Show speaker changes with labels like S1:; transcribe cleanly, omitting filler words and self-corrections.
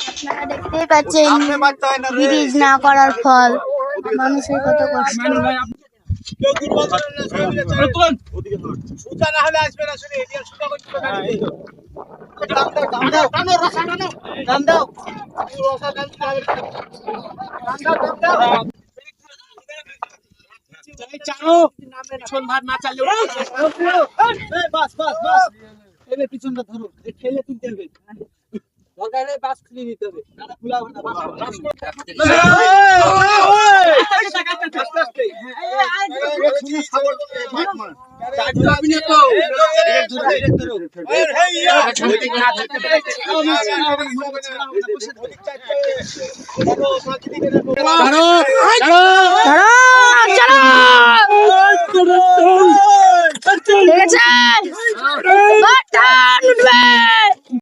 S1: আপনারা দেখতেই পাচ্ছেন ব্রিজ না করার ফল মানুষের কত কষ্ট।
S2: পিছনটা ধরো ঠেলে তুলতে হবে বাস খুলে নিতে হবে
S1: ধরো